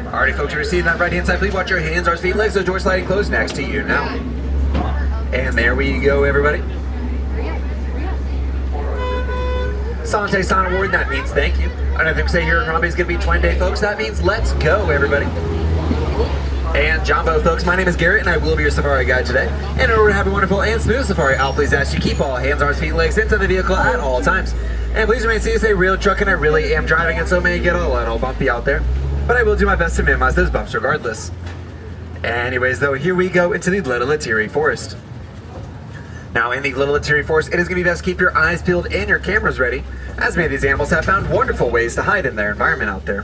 Alrighty, folks, you're seeing that right hand side. Please watch your hands, arms, feet, legs. The door sliding closed next to you now. And there we go, everybody. Sante Son Award, that means thank you. Another thing we say here at Harambe is going to be Twine Day, folks. That means let's go, everybody. And Jumbo, folks, my name is Garrett, and I will be your safari guide today. And in order to have a wonderful and smooth safari, I'll please ask you to keep all hands, arms, feet, legs into the vehicle at all times. And please remain seated, say real truck, and I really am driving it, so it may get a little bumpy out there. But I will do my best to minimize those bumps regardless. Anyways, though, here we go into the Little Atiri Forest. Now, in the Little Atiri Forest, it is going to be best to keep your eyes peeled and your cameras ready, as many of these animals have found wonderful ways to hide in their environment out there.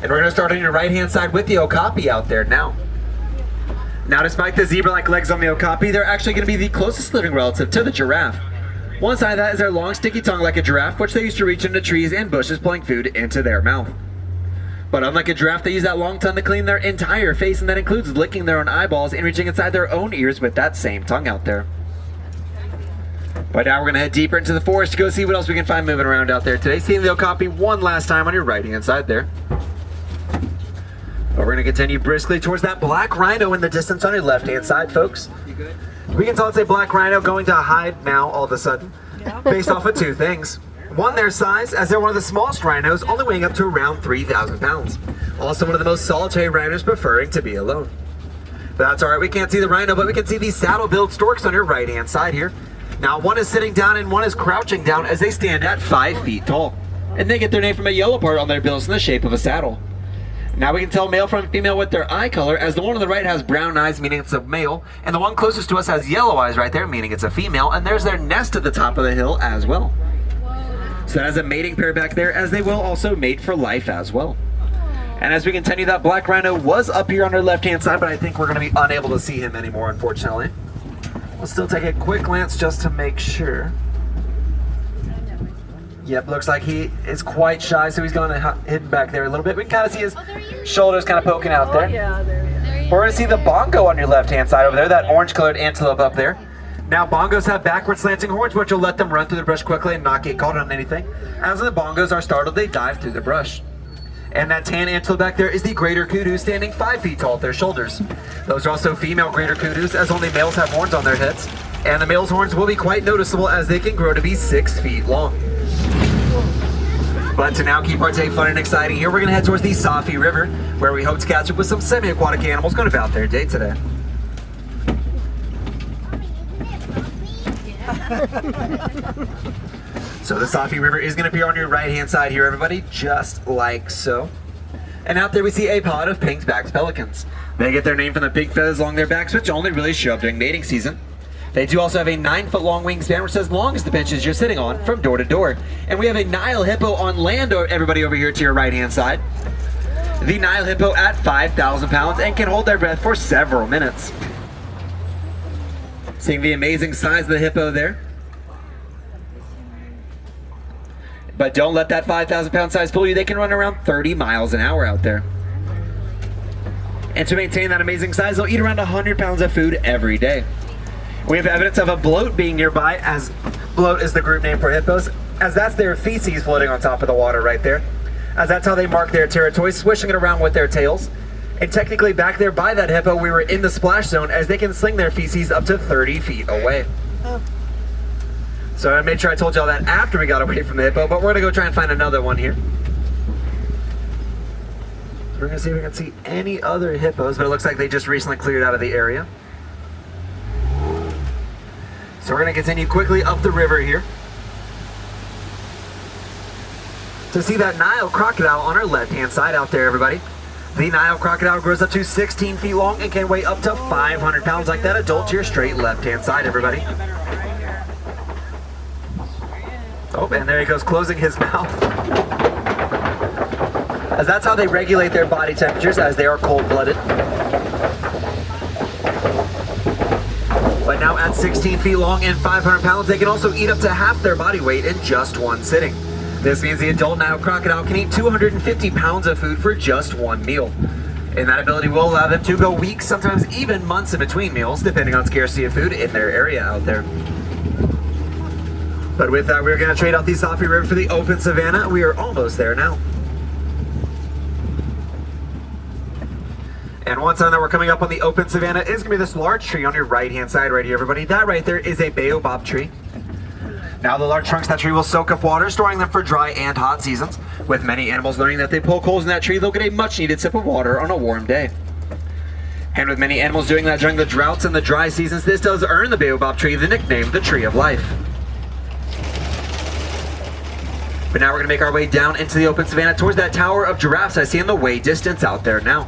And we're going to start on your right-hand side with the okapi out there now. Now, despite the zebra-like legs on the okapi, they're actually going to be the closest living relative to the giraffe. One side of that is their long, sticky tongue like a giraffe, which they used to reach into trees and bushes pulling food into their mouth. But unlike a giraffe, they use that long tongue to clean their entire face, and that includes licking their own eyeballs and reaching inside their own ears with that same tongue out there. But now we're going to head deeper into the forest to go see what else we can find moving around out there today. Seeing the okapi one last time on your right-hand side there. But we're going to continue briskly towards that black rhino in the distance on your left-hand side, folks. We can tell it's a black rhino going to hide now all of a sudden, based off of two things. One, their size, as they're one of the smallest rhinos, only weighing up to around 3,000 pounds. Also one of the most solitary rhinos, preferring to be alone. But that's alright, we can't see the rhino, but we can see these saddle-billed storks on your right-hand side here. Now, one is sitting down and one is crouching down as they stand at 5 feet tall. And they get their name from a yellow part on their bills in the shape of a saddle. Now we can tell male from female with their eye color, as the one on the right has brown eyes, meaning it's a male, and the one closest to us has yellow eyes right there, meaning it's a female, and there's their nest at the top of the hill as well. So that is a mating pair back there, as they will also mate for life as well. And as we continue, that black rhino was up here on our left-hand side, but I think we're going to be unable to see him anymore, unfortunately. We'll still take a quick glance just to make sure. Yep, looks like he is quite shy, so he's going to hidden back there a little bit. We can kind of see his shoulders kind of poking out there. We're going to see the bongo on your left-hand side over there, that orange-colored antelope up there. Now, bongos have backward slanting horns, which will let them run through the brush quickly and not get caught on anything. As the bongos are startled, they dive through the brush. And that tan antelope back there is the greater kudu, standing 5 feet tall at their shoulders. Those are also female greater kudus, as only males have horns on their heads. And the male's horns will be quite noticeable, as they can grow to be 6 feet long. But to now keep our day fun and exciting here, we're going to head towards the Safi River, where we hope to catch up with some semi-aquatic animals going about their day today. So the Safi River is going to appear on your right-hand side here, everybody, just like so. And out there we see a pod of pink-backed pelicans. They get their name from the pink feathers along their backs, which only really show up during mating season. They do also have a 9-foot-long wingspan, which is as long as the benches you're sitting on from door to door. And we have a Nile hippo on land, everybody over here to your right-hand side. The Nile hippo at 5,000 pounds and can hold their breath for several minutes. Seeing the amazing size of the hippo there. But don't let that 5,000 pound size fool you. They can run around 30 miles an hour out there. And to maintain that amazing size, they'll eat around 100 pounds of food every day. We have evidence of a bloat being nearby, as bloat is the group name for hippos, as that's their feces floating on top of the water right there, as that's how they mark their territory, swishing it around with their tails. And technically back there by that hippo, we were in the splash zone, as they can sling their feces up to 30 feet away. So I made sure I told y'all that after we got away from the hippo, but we're going to go try and find another one here. So we're going to see if we can see any other hippos, but it looks like they just recently cleared out of the area. So we're going to continue quickly up the river here to see that Nile crocodile on our left-hand side out there, everybody. The Nile crocodile grows up to 16 feet long and can weigh up to 500 pounds like that adult to your straight left-hand side, everybody. Oh, and there he goes, closing his mouth. As that's how they regulate their body temperatures, as they are cold-blooded. But now at 16 feet long and 500 pounds, they can also eat up to half their body weight in just one sitting. This means the adult Nile crocodile can eat 250 pounds of food for just one meal. And that ability will allow them to go weeks, sometimes even months in between meals, depending on scarcity of food in their area out there. But with that, we're going to trade out the Safi River for the open savanna. We are almost there now. And one sign that we're coming up on the open savanna is going to be this large tree on your right-hand side right here, everybody. That right there is a baobab tree. Now the large trunks of that tree will soak up water, storing them for dry and hot seasons. With many animals learning that they poke holes in that tree, they'll get a much-needed sip of water on a warm day. And with many animals doing that during the droughts and the dry seasons, this does earn the baobab tree the nickname, the Tree of Life. But now we're going to make our way down into the open savanna towards that tower of giraffes I see in the way distance out there now.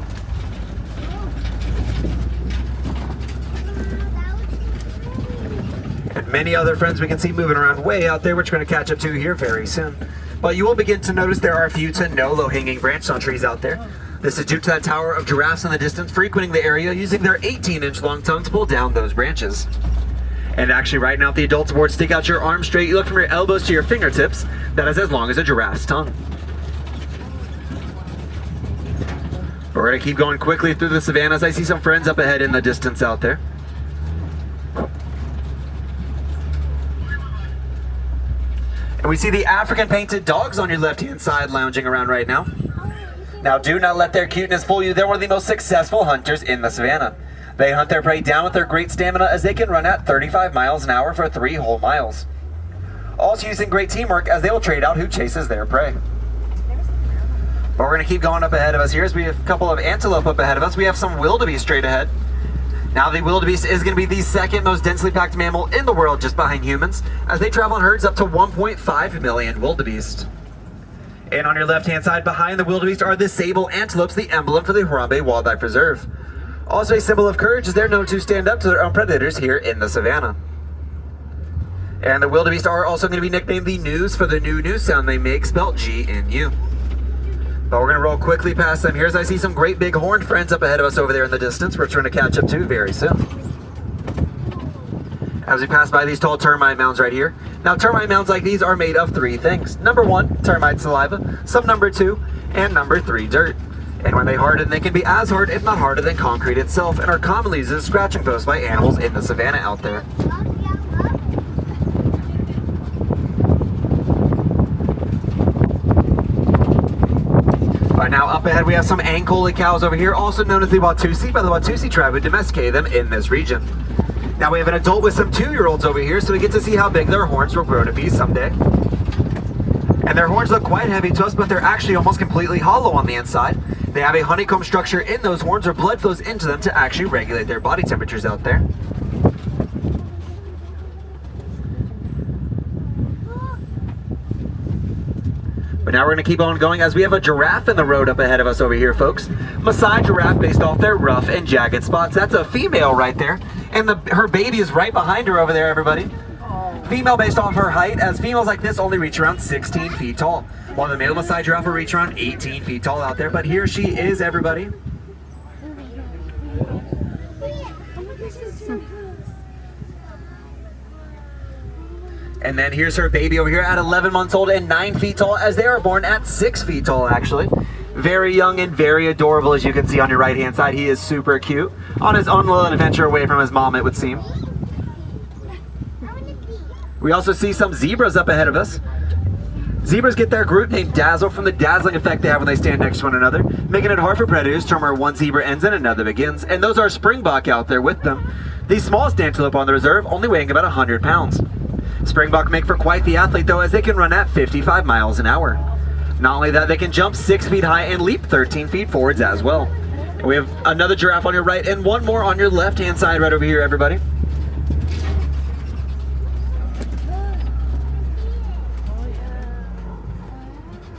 And many other friends we can see moving around way out there, which we're going to catch up to here very soon. But you will begin to notice there are few to no low-hanging branches on trees out there. This is due to that tower of giraffes in the distance frequenting the area using their 18-inch long tongue to pull down those branches. And actually right now, if the adults aboard stick out your arms straight, you look from your elbows to your fingertips, that is as long as a giraffe's tongue. We're going to keep going quickly through the savannas. I see some friends up ahead in the distance out there. And we see the African painted dogs on your left-hand side lounging around right now. Now do not let their cuteness fool you. They're one of the most successful hunters in the savannah. They hunt their prey down with their great stamina as they can run at 35 miles an hour for 3 whole miles. Also using great teamwork as they will trade out who chases their prey. But we're going to keep going up ahead of us here as we have a couple of antelope up ahead of us. We have some wildebeest straight ahead. Now the wildebeest is going to be the second most densely packed mammal in the world just behind humans, as they travel in herds up to 1.5 million wildebeest. And on your left-hand side behind the wildebeest are the sable antelopes, the emblem for the Harambe Wildlife Reserve. Also a symbol of courage as they're known to stand up to their own predators here in the savannah. And the wildebeest are also going to be nicknamed the News for the new sound they make, spelled G-N-U. But we're going to roll quickly past them here as I see some great big horned friends up ahead of us over there in the distance we're trying to catch up to very soon. As we pass by these tall termite mounds right here. Now termite mounds like these are made of 3 things. Number 1, termite saliva. Some number 2, and number 3, dirt. And when they harden, they can be as hard, if not harder, than concrete itself, and are commonly used as scratching posts by animals in the savannah out there. Now up ahead we have some Ankole cows over here, also known as the Watusi by the Watusi tribe who domesticated them in this region. Now we have an adult with some 2-year-olds over here, so we get to see how big their horns will grow to be someday. And their horns look quite heavy to us, but they're actually almost completely hollow on the inside. They have a honeycomb structure in those horns where blood flows into them to actually regulate their body temperatures out there. But now we're going to keep on going as we have a giraffe in the road up ahead of us over here, folks. Maasai giraffe based off their rough and jagged spots. That's a female right there. And her baby is right behind her over there, everybody. Female based off her height, as females like this only reach around 16 feet tall, while the male Maasai giraffe will reach around 18 feet tall out there. But here she is, everybody. And then here's her baby over here at 11 months old and 9 feet tall, as they are born at 6 feet tall, actually. Very young and very adorable, as you can see on your right-hand side. He is super cute. On his own little adventure away from his mom, it would seem. We also see some zebras up ahead of us. Zebras get their group name Dazzle from the dazzling effect they have when they stand next to one another, making it hard for predators to where one zebra ends and another begins. And those are springbok out there with them. The smallest antelope on the reserve, only weighing about 100 pounds. Springbok make for quite the athlete though, as they can run at 55 miles an hour. Not only that, they can jump 6 feet high and leap 13 feet forwards as well. And we have another giraffe on your right and one more on your left-hand side right over here, everybody.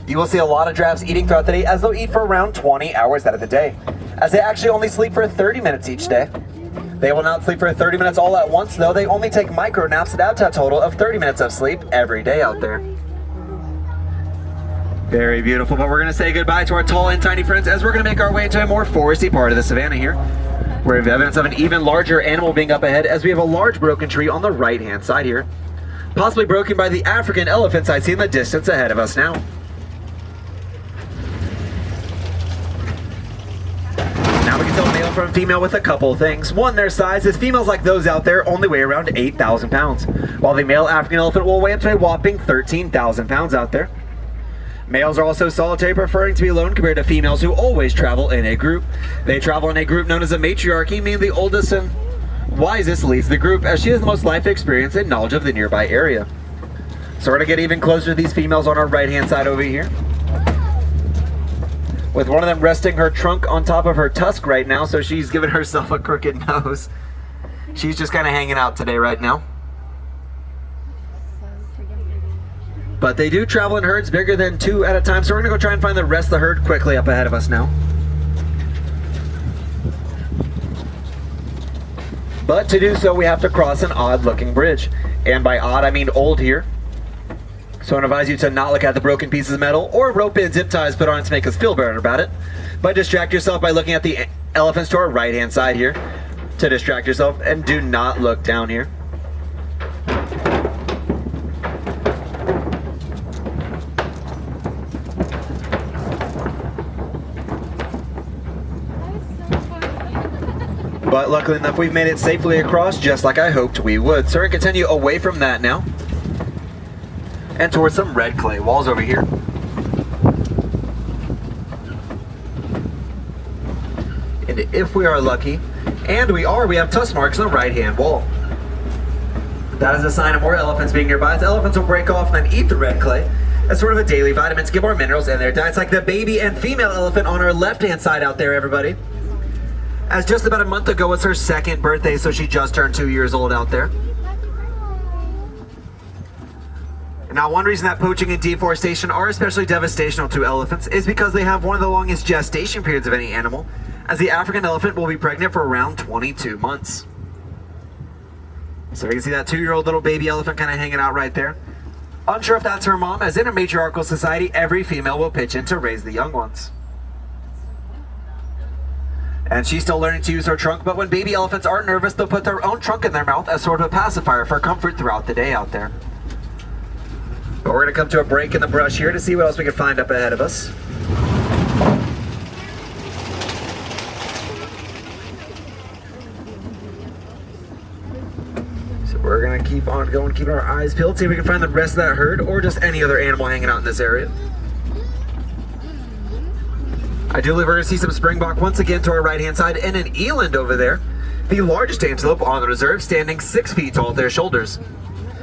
You will see a lot of giraffes eating throughout the day, as they'll eat for around 20 hours out of the day, as they actually only sleep for 30 minutes each day. They will not sleep for 30 minutes all at once, though. They only take micro naps that add to a total of 30 minutes of sleep every day out there. Very beautiful, but we're going to say goodbye to our tall and tiny friends as we're going to make our way to a more foresty part of the savannah here, where we have evidence of an even larger animal being up ahead, as we have a large broken tree on the right-hand side here, possibly broken by the African elephants I see in the distance ahead of us now. Now we can tell a male from from female with a couple of things. One, their size, as females like those out there only weigh around 8,000 pounds, while the male African elephant will weigh up to a whopping 13,000 pounds out there. Males are also solitary, preferring to be alone compared to females who always travel in a group. They travel in a group known as a matriarchy, meaning the oldest and wisest leads the group, as she has the most life experience and knowledge of the nearby area. So we're going to get even closer to these females on our right-hand side over here, with one of them resting her trunk on top of her tusk right now, so she's giving herself a crooked nose. She's just kind of hanging out today right now. But they do travel in herds bigger than 2 at a time, so we're going to go try and find the rest of the herd quickly up ahead of us now. But to do so, we have to cross an odd-looking bridge. And by odd, I mean old here. So I advise you to not look at the broken pieces of metal or rope and zip ties put on it to make us feel better about it. But distract yourself by looking at the elephants to our right-hand side here to distract yourself, and do not look down here. But luckily enough, we've made it safely across, just like I hoped we would. So we're going to continue away from that now, and towards some red clay walls over here. And if we are lucky, and we have tusk marks on the right-hand wall. That is a sign of more elephants being nearby, as elephants will break off and then eat the red clay as sort of a daily vitamin to give more minerals in their diets, like the baby and female elephant on our left-hand side out there, everybody. As just about a month ago was her 2nd birthday, so she just turned 2 years old out there. Now, one reason that poaching and deforestation are especially devastational to elephants is because they have one of the longest gestation periods of any animal, as the African elephant will be pregnant for around 22 months. So you can see that 2-year-old little baby elephant kind of hanging out right there. Unsure if that's her mom, as in a matriarchal society, every female will pitch in to raise the young ones. And she's still learning to use her trunk, but when baby elephants are nervous, they'll put their own trunk in their mouth as sort of a pacifier for comfort throughout the day out there. But we're going to come to a break in the brush here to see what else we can find up ahead of us. So we're going to keep on going, keeping our eyes peeled, see if we can find the rest of that herd or just any other animal hanging out in this area. I do believe we're going to see some springbok once again to our right-hand side, and an eland over there, the largest antelope on the reserve, standing 6 feet tall at their shoulders.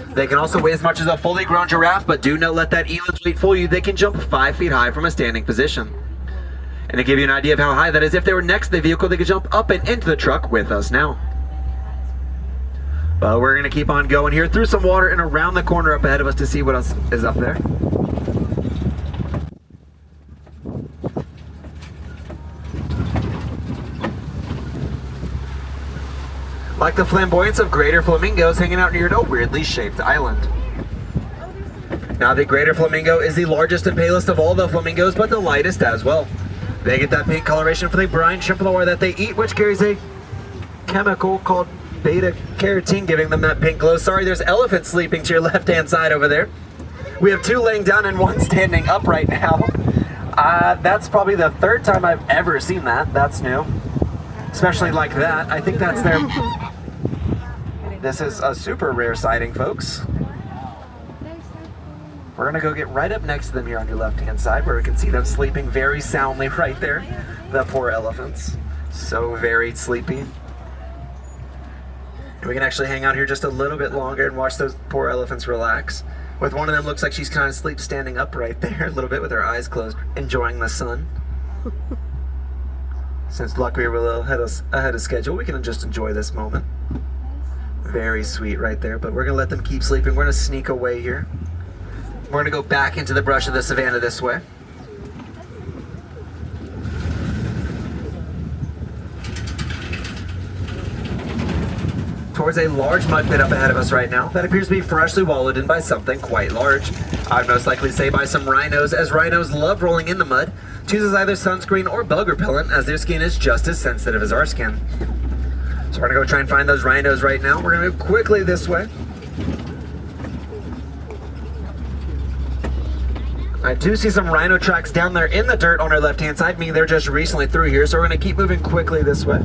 They can also weigh as much as a fully grown giraffe, but do not let that eland's weight fool you. They can jump 5 feet high from a standing position. And to give you an idea of how high that is, if they were next to the vehicle, they could jump up and into the truck with us now. But we're going to keep on going here through some water and around the corner up ahead of us to see what else is up there. Like the flamboyance of greater flamingos hanging out near a weirdly shaped island. Now, the greater flamingo is the largest and palest of all the flamingos, but the lightest as well. They get that pink coloration from the brine shrimp lure that they eat, which carries a chemical called beta-carotene, giving them that pink glow. Sorry, there's elephants sleeping to your left-hand side over there. We have 2 laying down and 1 standing up right now. That's probably the 3rd time I've ever seen that. That's new. Especially like that. I think that's their... This is a super rare sighting, folks. We're going to go get right up next to them here on your left-hand side, where we can see them sleeping very soundly right there. The poor elephants. So very sleepy. And we can actually hang out here just a little bit longer and watch those poor elephants relax. With one of them, looks like she's kind of asleep standing up right there a little bit with her eyes closed, enjoying the sun. Since luckily we're a little ahead of schedule, we can just enjoy this moment. Very sweet right there, but we're going to let them keep sleeping. We're going to sneak away here. We're going to go back into the brush of the savanna this way. Towards a large mud pit up ahead of us right now that appears to be freshly wallowed in by something quite large. I'd most likely say by some rhinos, as rhinos love rolling in the mud, chooses either sunscreen or bug repellent, as their skin is just as sensitive as our skin. So we're going to go try and find those rhinos right now. We're going to move quickly this way. I do see some rhino tracks down there in the dirt on our left-hand side, meaning they're just recently through here, so we're going to keep moving quickly this way.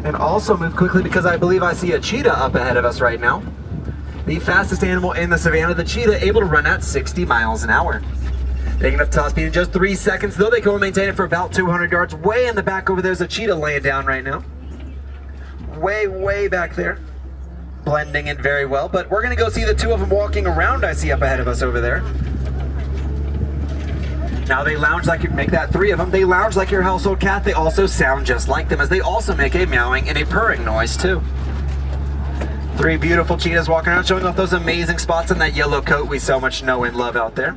And also move quickly because I believe I see a cheetah up ahead of us right now. The fastest animal in the savannah, the cheetah, able to run at 60 miles an hour. Taking enough top speed in just 3 seconds, though they can only maintain it for about 200 yards. Way in the back over there's a cheetah laying down right now. Way back there. Blending in very well, but we're gonna go see the two of them walking around I see up ahead of us over there. Now they lounge like, make that 3 of them, they lounge like your household cat. They also sound just like them, as they also make a meowing and a purring noise too. 3 beautiful cheetahs walking around, showing off those amazing spots in that yellow coat we so much know and love out there.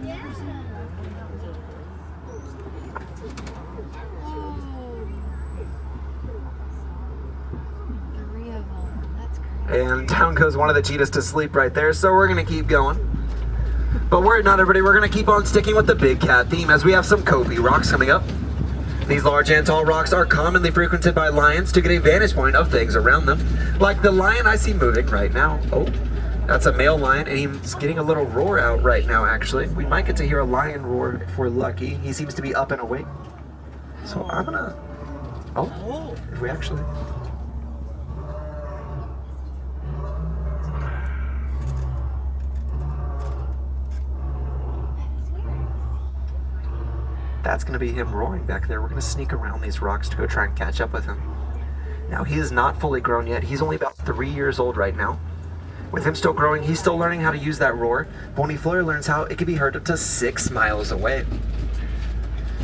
And down goes one of the cheetahs to sleep right there, so we're going to keep going. But worry not, everybody, we're going to keep on sticking with the big cat theme as we have some Kobe rocks coming up. These large and tall rocks are commonly frequented by lions to get a vantage point of things around them. Like the lion I see moving right now. Oh, that's a male lion, and he's getting a little roar out right now, actually. We might get to hear a lion roar if we're lucky. He seems to be up and awake. So I'm going to... Oh, if we actually... That's going to be him roaring back there. We're going to sneak around these rocks to go try and catch up with him. Now, he is not fully grown yet. He's only about 3 years old right now. With him still growing, he's still learning how to use that roar. But when he fully learns how, it can be heard up to 6 miles away.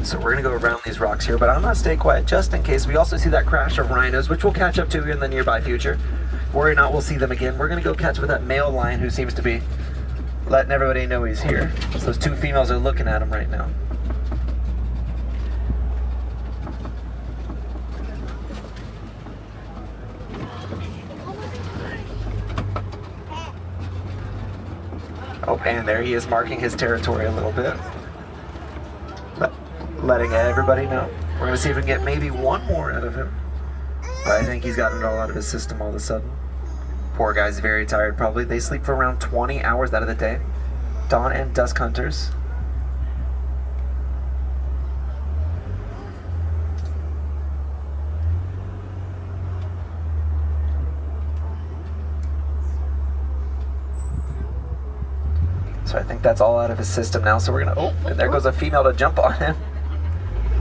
So we're going to go around these rocks here, but I'm going to stay quiet just in case. We also see that crash of rhinos, which we'll catch up to here in the nearby future. Worry not, we'll see them again. We're going to go catch up with that male lion who seems to be letting everybody know he's here. So those 2 females are looking at him right now. Oh, and there he is marking his territory a little bit. Letting everybody know. We're going to see if we can get maybe one more out of him. But I think he's gotten it all out of his system all of a sudden. Poor guy's very tired probably. They sleep for around 20 hours out of the day. Dawn and dusk hunters. So I think that's all out of his system now. So we're gonna, oh, and there goes a female to jump on him.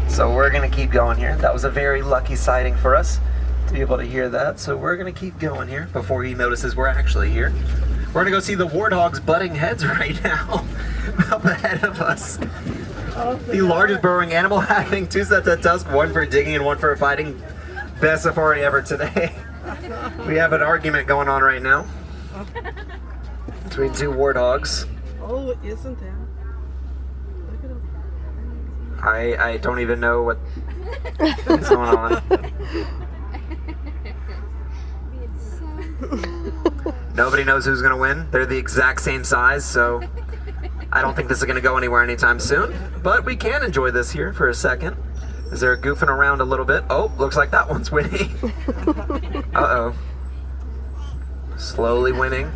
So we're gonna keep going here. That was a very lucky sighting for us to be able to hear that. So we're gonna keep going here before he notices we're actually here. We're gonna go see the warthogs butting heads right now up ahead of us. The largest burrowing animal having 2 sets of tusks, one for digging and one for fighting. Best safari ever today. We have an argument going on right now between 2 warthogs. Oh, isn't there? Look at him. I don't even know what's going on. Nobody knows who's going to win. They're the exact same size, so I don't think this is going to go anywhere anytime soon. But we can enjoy this here for a second. As they're goofing around a little bit. Oh, looks like that one's winning. Uh-oh. Slowly winning.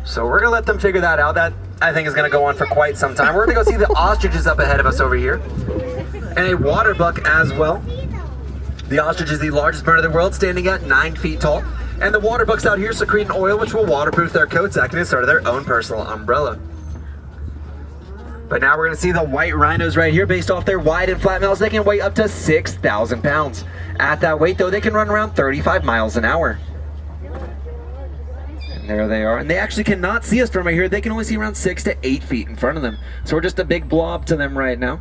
So we're going to let them figure that out. That, I think, is going to go on for quite some time. We're going to go see the ostriches up ahead of us over here. And a water buck as well. The ostrich is the largest bird of the world, standing at 9 feet tall. And the water bucks out here secrete an oil which will waterproof their coats, acting as sort of their own personal umbrella. But now we're going to see the white rhinos right here. Based off their wide and flat mouths, they can weigh up to 6,000 pounds. At that weight, though, they can run around 35 miles an hour. There they are, and they actually cannot see us from right here. They can only see around 6 to 8 feet in front of them. So we're just a big blob to them right now.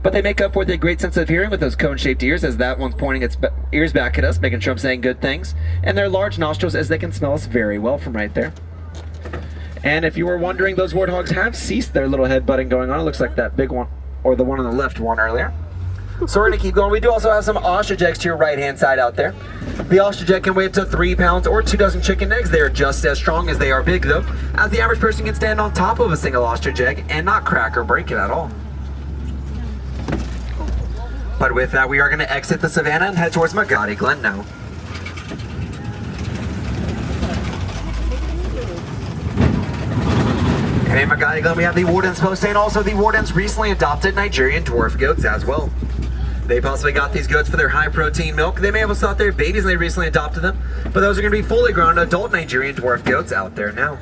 But they make up for their great sense of hearing with those cone-shaped ears, as that one's pointing its ears back at us, making sure I'm saying good things. And their large nostrils, as they can smell us very well from right there. And if you were wondering, those warthogs have ceased their little headbutting going on. It looks like that big one, or the one on the left one earlier. So we're going to keep going. We do also have some ostrich eggs to your right-hand side out there. The ostrich egg can weigh up to 3 pounds or 2 dozen chicken eggs. They are just as strong as they are big, though, as the average person can stand on top of a single ostrich egg and not crack or break it at all. But with that, we are going to exit the savannah and head towards Magadi Glen now. in Magadigan, we have the Warden's Post and also the Warden's recently adopted Nigerian dwarf goats as well. They possibly got these goats for their high protein milk. They may have also thought they're babies and they recently adopted them, but those are going to be fully grown adult Nigerian dwarf goats out there now.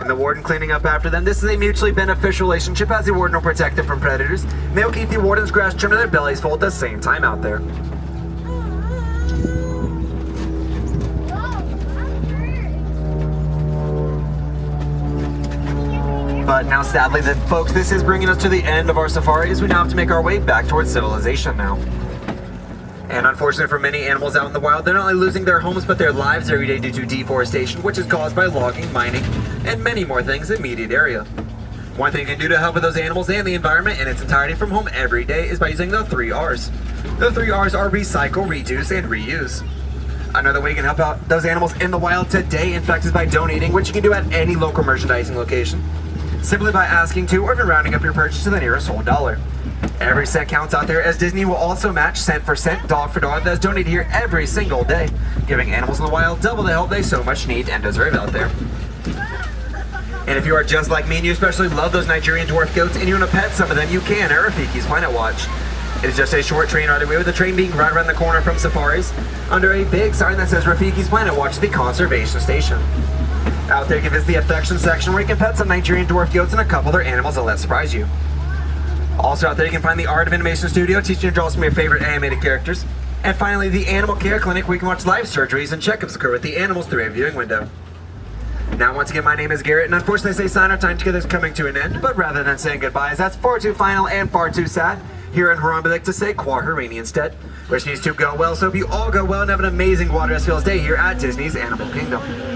And the Warden cleaning up after them. This is a mutually beneficial relationship as the Warden will protect them from predators, and they'll keep the Warden's grass trimmed and their bellies full at the same time out there. But now sadly then folks, this is bringing us to the end of our safari as we now have to make our way back towards civilization now. And unfortunately for many animals out in the wild, they're not only losing their homes but their lives every day due to deforestation, which is caused by logging, mining, and many more things in the immediate area. One thing you can do to help with those animals and the environment in its entirety from home every day is by using the 3 R's. The 3 R's are recycle, reduce, and reuse. Another way you can help out those animals in the wild today, in fact, is by donating, which you can do at any local merchandising location, simply by asking to or even rounding up your purchase to the nearest whole dollar. Every cent counts out there, as Disney will also match cent for cent, dog for dog that's donated here every single day, giving animals in the wild double the help they so much need and deserve out there. And if you are just like me and you especially love those Nigerian dwarf goats and you want to pet some of them, you can at Rafiki's Planet Watch. It is just a short train ride away, with the train being right around the corner from safaris, under a big sign that says Rafiki's Planet Watch, the conservation station. Out there you can visit the affection section where you can pet some Nigerian dwarf goats and a couple other animals that let surprise you. Also out there you can find the Art of Animation Studio, teaching you to draw some of your favorite animated characters. And finally the Animal Care Clinic, where you can watch live surgeries and checkups occur with the animals through a viewing window. Now once again, my name is Garrett, and unfortunately they say sign our time together is coming to an end, but rather than saying goodbyes, that's far too final and far too sad. Here in Harambe, we like to say Kwaherini instead, which means to go well. So hope you all go well and have an amazing Water Feels day here at Disney's Animal Kingdom.